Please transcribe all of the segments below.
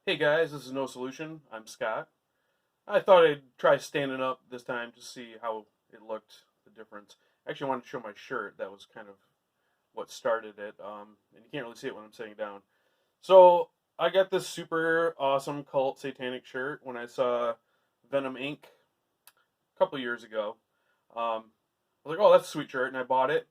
Hey guys, this is No Solution. I'm Scott. I thought I'd try standing up this time to see how it looked, the difference. Actually, I wanted to show my shirt. That was kind of what started it. And you can't really see it when I'm sitting down. So I got this super awesome cult satanic shirt when I saw Venom Inc. a couple years ago. I was like, oh, that's a sweet shirt, and I bought it.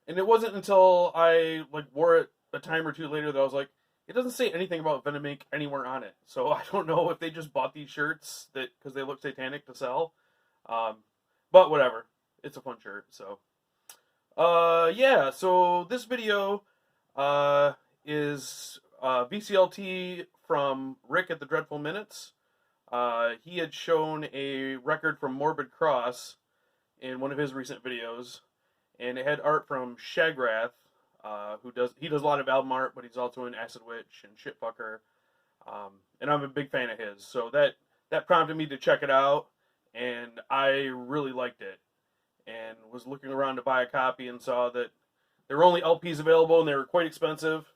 And it wasn't until I wore it a time or two later that I was like, it doesn't say anything about Venom Inc. anywhere on it. So I don't know if they just bought these shirts that because they look satanic to sell. Um, but whatever, it's a fun shirt. So yeah. So this video uh, is VCLT from Rick at the Dreadful Minutes. He had shown a record from Morbid Cross in one of his recent videos, and it had art from Shagrath, who does a lot of album art, but he's also in Acid Witch and Shitfucker, and I'm a big fan of his. So that prompted me to check it out, and I really liked it, and was looking around to buy a copy and saw that there were only LPs available and they were quite expensive.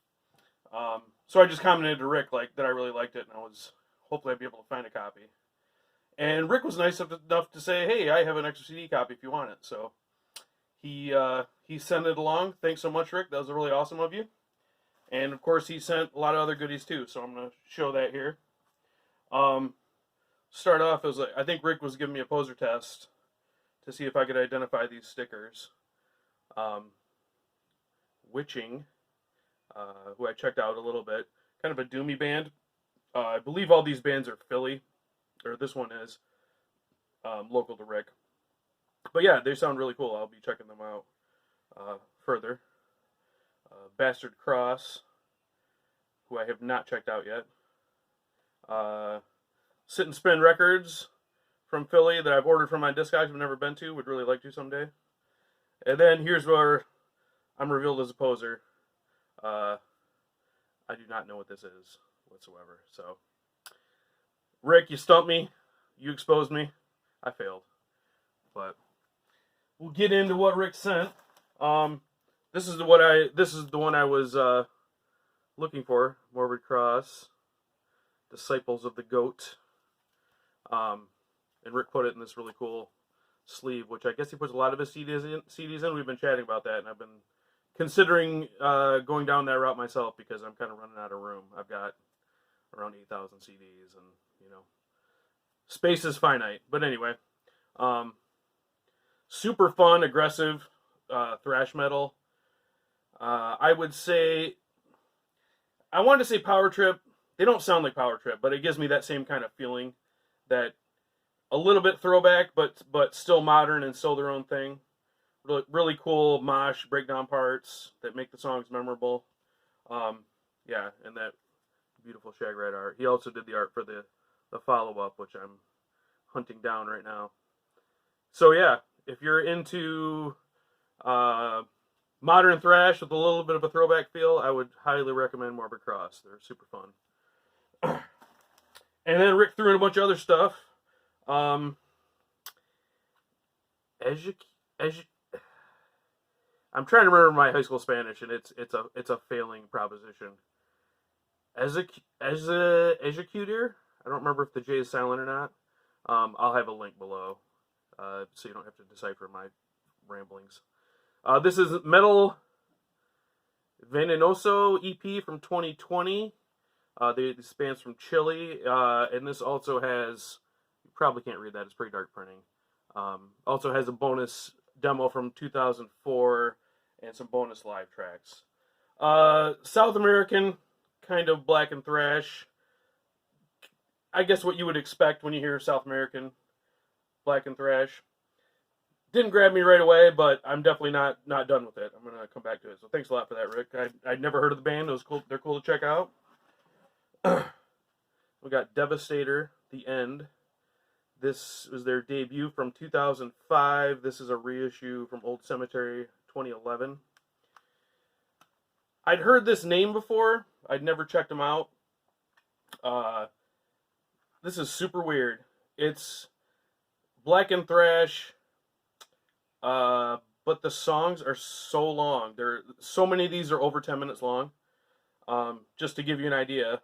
So I just commented to Rick that I really liked it, and hopefully I'd be able to find a copy. And Rick was nice enough to say, "Hey, I have an extra CD copy if you want it." So he sent it along. Thanks so much, Rick. That was really awesome of you. And of course, he sent a lot of other goodies too. So I'm gonna show that here. Start off as I think Rick was giving me a poser test to see if I could identify these stickers. Witching, who I checked out a little bit, kind of a doomy band. I believe all these bands are Philly, or this one is local to Rick. But yeah, they sound really cool. I'll be checking them out further. Bastard Cross, who I have not checked out yet. Sit and Spin Records from Philly that I've ordered from my Discogs but never been to. Would really like to someday. And then here's where I'm revealed as a poser. I do not know what this is whatsoever. So, Rick, you stumped me. You exposed me. I failed. But we'll get into what Rick sent. This is the one I was looking for. Morbid Cross, Disciples of the Goat. And Rick put it in this really cool sleeve, which I guess he puts a lot of his CDs in. We've been chatting about that, and I've been considering going down that route myself because I'm kind of running out of room. I've got around 8,000 CDs, and space is finite. But anyway, super fun, aggressive thrash metal. I would say, I wanted to say Power Trip. They don't sound like Power Trip, but it gives me that same kind of feeling, that a little bit throwback, but still modern and still their own thing. Really, really cool mosh breakdown parts that make the songs memorable. Yeah, and that beautiful Shagrath art. He also did the art for the follow-up, which I'm hunting down right now. So yeah, if you're into modern thrash with a little bit of a throwback feel, I would highly recommend Morbid Cross. They're super fun. And then Rick threw in a bunch of other stuff. I'm trying to remember my high school Spanish, and it's a failing proposition. Executor? I don't remember if the J is silent or not. I'll have a link below, so you don't have to decipher my ramblings. This is Metal Venenoso EP from 2020. This band's from Chile, and this also has, you probably can't read that, it's pretty dark printing. Also has a bonus demo from 2004 and some bonus live tracks. South American, kind of black and thrash. I guess what you would expect when you hear South American black and thrash. Didn't grab me right away, but I'm definitely not done with it. I'm going to come back to it. So thanks a lot for that, Rick. I'd never heard of the band. It was cool. They're cool to check out. We got Devastator, The End. This was their debut from 2005. This is a reissue from Old Cemetery 2011. I'd heard this name before. I'd never checked them out. This is super weird. It's black and thrash, but the songs are so long. So many of these are over 10 minutes long. Just to give you an idea,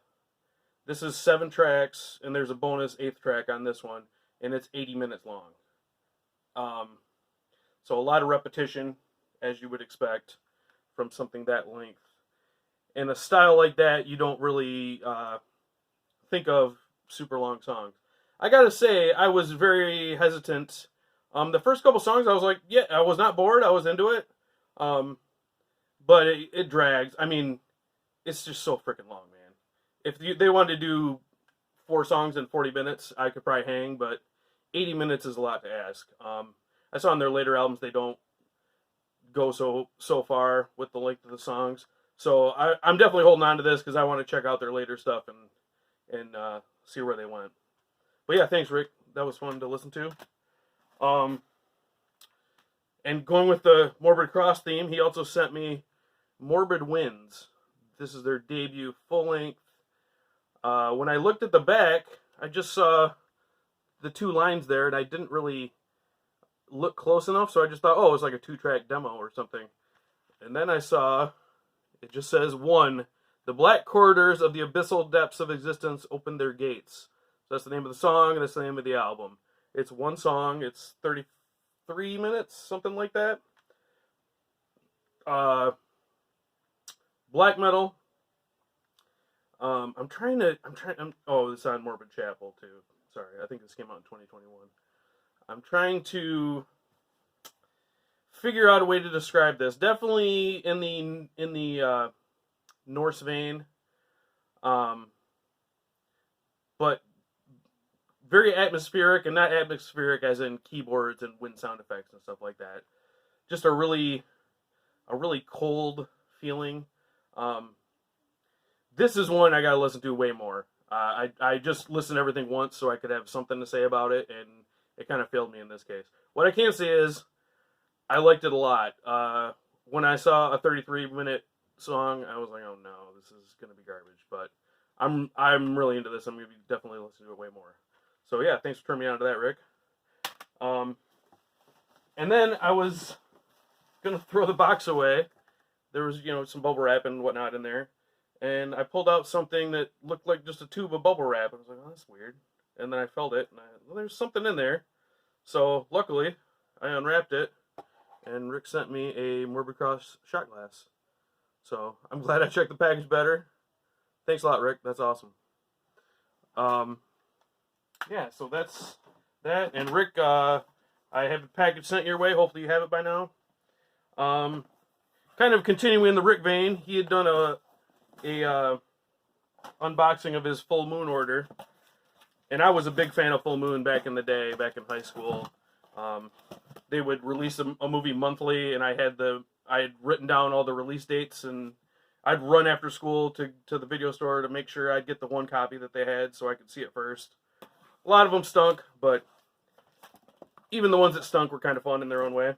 This is 7 tracks, and there's a bonus 8th track on this one, and it's 80 minutes long. So a lot of repetition, as you would expect from something that length. In a style like that, you don't really think of super long songs. I gotta say, I was very hesitant. The first couple songs, I was like, yeah, I was not bored. I was into it. But it drags. I mean, it's just so freaking long, man. If they wanted to do 4 songs in 40 minutes, I could probably hang, but 80 minutes is a lot to ask. I saw on their later albums they don't go so far with the length of the songs. So I'm definitely holding on to this because I want to check out their later stuff and see where they went. But yeah, thanks, Rick. That was fun to listen to. And going with the Morbid Cross theme, he also sent me Morbid Winds. This is their debut full-length. When I looked at the back, I just saw the 2 lines there, and I didn't really look close enough, so I just thought, oh, it's like a 2-track demo or something. And then I saw, it just says, 1, the black corridors of the abyssal depths of existence open their gates. So that's the name of the song, and that's the name of the album. It's 1 song, it's 33 minutes, something like that. Black metal. Oh, it's on Morbid Chapel too. Sorry, I think this came out in 2021. I'm trying to figure out a way to describe this. Definitely in the Norse vein, but very atmospheric, and not atmospheric as in keyboards and wind sound effects and stuff like that. Just a really cold feeling. This is one I gotta listen to way more. I just listened to everything once so I could have something to say about it, and it kind of failed me in this case. What I can say is I liked it a lot. When I saw a 33-minute song, I was like, oh no, this is gonna be garbage. But I'm really into this. I'm gonna be definitely listening to it way more. So yeah, thanks for turning me on to that, Rick. And then I was gonna throw the box away. There was, some bubble wrap and whatnot in there. And I pulled out something that looked like just a tube of bubble wrap. I was like, oh, that's weird. And then I felt it, and there's something in there. So luckily, I unwrapped it, and Rick sent me a Morbid Cross shot glass. So I'm glad I checked the package better. Thanks a lot, Rick. That's awesome. Yeah, so that's that. And Rick, I have a package sent your way. Hopefully you have it by now. Kind of continuing in the Rick vein, he had done a unboxing of his Full Moon order, and I was a big fan of Full Moon back in the day, back in high school. They would release a movie monthly, and I had written down all the release dates, and I'd run after school to the video store to make sure I'd get the one copy that they had so I could see it first. A lot of them stunk, but even the ones that stunk were kind of fun in their own way.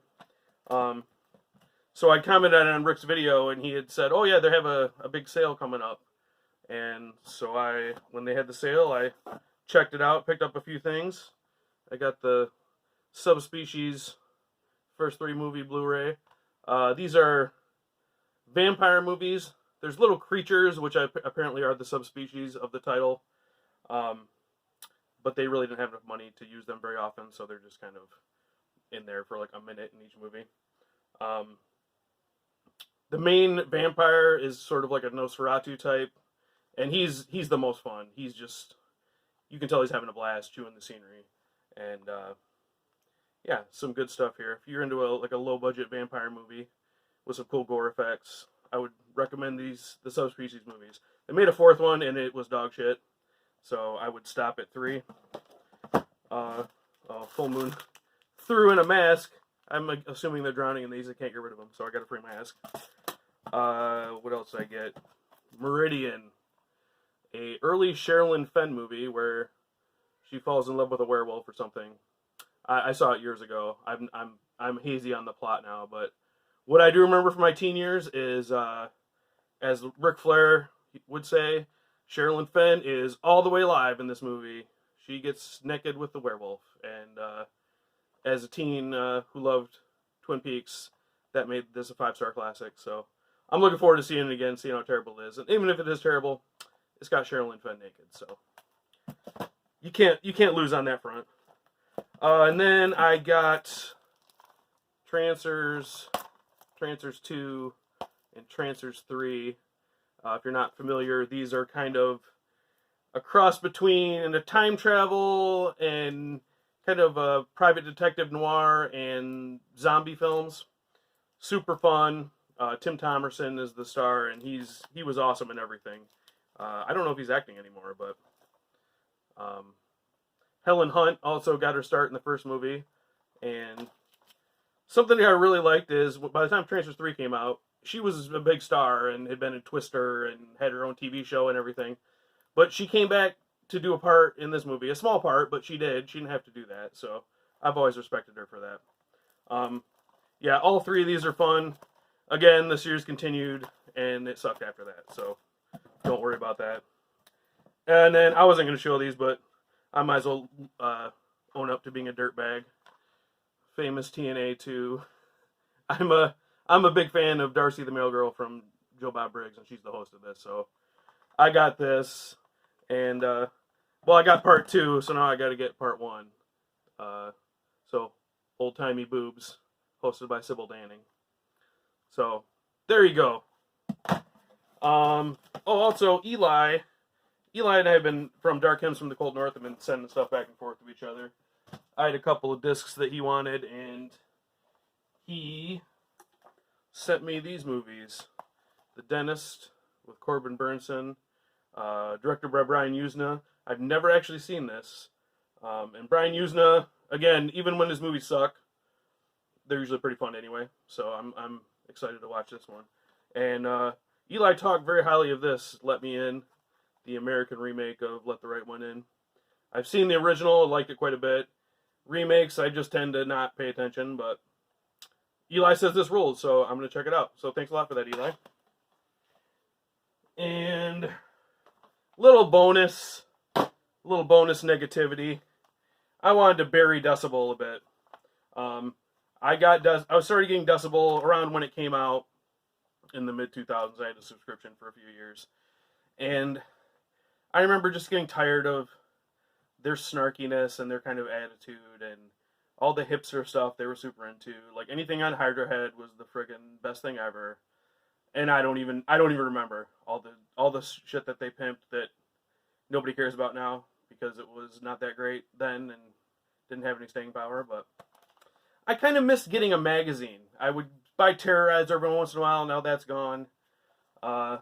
So I commented on Rick's video, and he had said, oh yeah, they have a big sale coming up. And so when they had the sale, I checked it out, picked up a few things. I got the Subspecies first 3 movie Blu-ray. These are vampire movies. There's little creatures, which apparently are the subspecies of the title. But they really didn't have enough money to use them very often, so they're just kind of in there for like a minute in each movie. The main vampire is sort of like a Nosferatu type, and he's the most fun. He's just, you can tell he's having a blast chewing the scenery, and yeah, some good stuff here. If you're into a low budget vampire movie with some cool gore effects, I would recommend the Subspecies movies. They made a 4th one, and it was dog shit, so I would stop at 3. Full Moon threw in a mask. I'm assuming they're drowning in these. I can't get rid of them, so I got a free mask. What else did I get? Meridian, a early Sherilyn Fenn movie where she falls in love with a werewolf or something. I saw it years ago. I'm hazy on the plot now, but what I do remember from my teen years is, as Ric Flair would say, Sherilyn Fenn is all the way alive in this movie. She gets naked with the werewolf, and as a teen who loved Twin Peaks, that made this a 5-star classic. So I'm looking forward to seeing it again, seeing how terrible it is. And even if it is terrible, it's got Sherilyn Fenn naked, so you can't lose on that front. And then I got Trancers 2 and Trancers 3. If you're not familiar, these are kind of a cross between a time travel and kind of a private detective noir and zombie films. Super fun. Tim Thomerson is the star, and he was awesome in everything. I don't know if he's acting anymore, but Helen Hunt also got her start in the first movie. And something that I really liked is, by the time Trancers 3 came out, she was a big star and had been in Twister and had her own TV show and everything. But she came back to do a part in this movie. A small part, but she did. She didn't have to do that. So I've always respected her for that. Yeah, all three of these are fun. Again, the series continued, and it sucked after that. So don't worry about that. And then I wasn't going to show these, but I might as well own up to being a dirtbag. Famous TNA 2. I'm a big fan of Darcy the Mail Girl from Joe Bob Briggs, and she's the host of this. So I got this, and well, I got part 2, so now I got to get part 1. So Old Timey Boobs, hosted by Sybil Danning. So there you go. Oh, also Eli and I have been, from Dark Hymns from the Cold North, have been sending stuff back and forth to each other. I had a couple of discs that he wanted, and he sent me these movies. The Dentist with Corbin Burnson, directed by Brian Usna. I've never actually seen this. And Brian Usna, again, even when his movies suck, they're usually pretty fun anyway. So I'm excited to watch this one. And Eli talked very highly of this, Let Me In, the American remake of Let the Right One In. I've seen the original, liked it quite a bit. Remakes, I just tend to not pay attention, but Eli says this rules, so I'm going to check it out. So thanks a lot for that, Eli. And little bonus negativity. I wanted to bury Decibel a bit. I started getting Decibel around when it came out in the mid-2000s. I had a subscription for a few years. And I remember just getting tired of their snarkiness and their kind of attitude and all the hipster stuff they were super into. Like anything on Hydra Head was the friggin' best thing ever. And I don't even remember all the shit that they pimped that nobody cares about now because it was not that great then and didn't have any staying power. But I kind of missed getting a magazine. I would buy Terrorize every once in a while. Now that's gone. And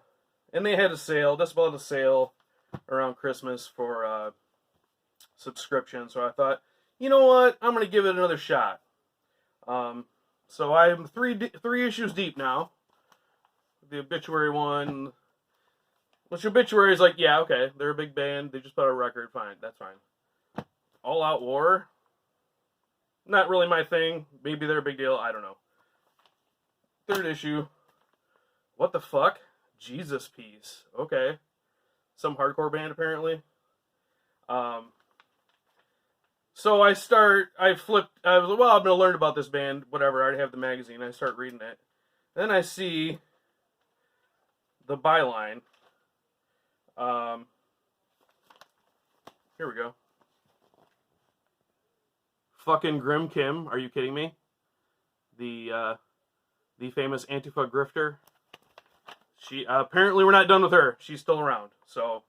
they had a sale. Decibel had a sale around Christmas for subscription. So I thought, you know what? I'm going to give it another shot. So I'm three issues deep now. The Obituary one. Which Obituary is like, yeah, okay, they're a big band. They just put out a record. Fine, that's fine. All Out War. Not really my thing. Maybe they're a big deal. I don't know. Third issue. What the fuck? Jesus Piece. Okay. Some hardcore band, apparently. So I was like, well, I'm going to learn about this band. Whatever, I already have the magazine. I start reading it. Then I see the byline. Here we go. Fucking Grim Kim. Are you kidding me? The famous Antifa grifter. She apparently we're not done with her. She's still around. So,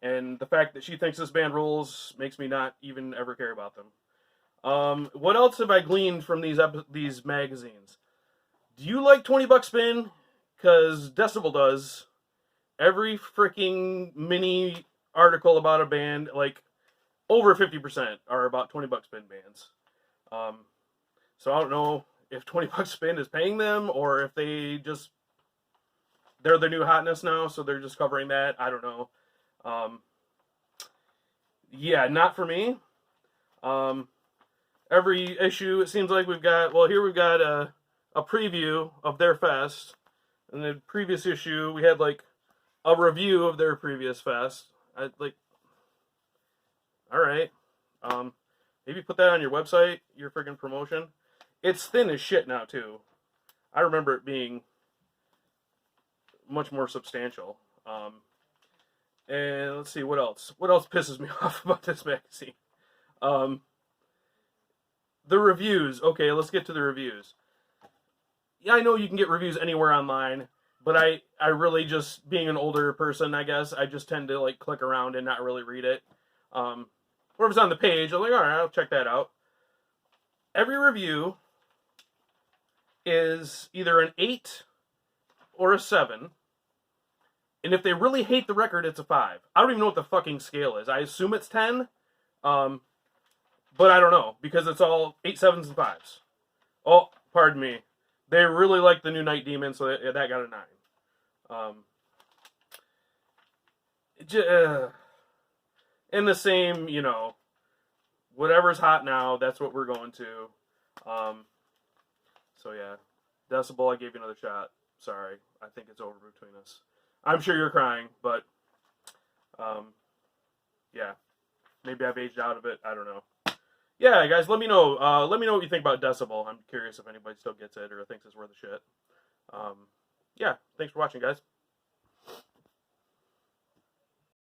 and the fact that she thinks this band rules makes me not even ever care about them. What else have I gleaned from these magazines? Do you like 20 Buck Spin? Because Decibel does. Every freaking mini article about a band, like over 50% are about 20 Buck Spin bands. So I don't know if 20 Buck Spin is paying them or if they're the new hotness now, so they're just covering that. I don't know. Yeah, not for me. Every issue, it seems like we've got a preview of their fest. In the previous issue, we had like a review of their previous fest. Alright. Maybe put that on your website, your friggin' promotion. It's thin as shit now, too. I remember it being much more substantial. And let's see, what else? What else pisses me off about this magazine? The reviews. Okay, let's get to the reviews. Yeah, I know you can get reviews anywhere online, but I really just, being an older person, I guess, I just tend to like click around and not really read it. Or if it's on the page, I'm like, all right, I'll check that out. Every review is either an 8 or a 7. And if they really hate the record, it's a 5. I don't even know what the fucking scale is. I assume it's 10. But I don't know, because it's all 8, 7s, and 5s. Oh, pardon me. They really like the new Night Demon, so that got a 9. In the same, you know, whatever's hot now, that's what we're going to. So yeah, Decibel, I gave you another shot. Sorry, I think it's over between us. I'm sure you're crying, but yeah, maybe I've aged out of it. I don't know. Yeah, guys, let me know. Let me know what you think about Decibel. I'm curious if anybody still gets it or thinks it's worth a shit. Yeah, thanks for watching, guys.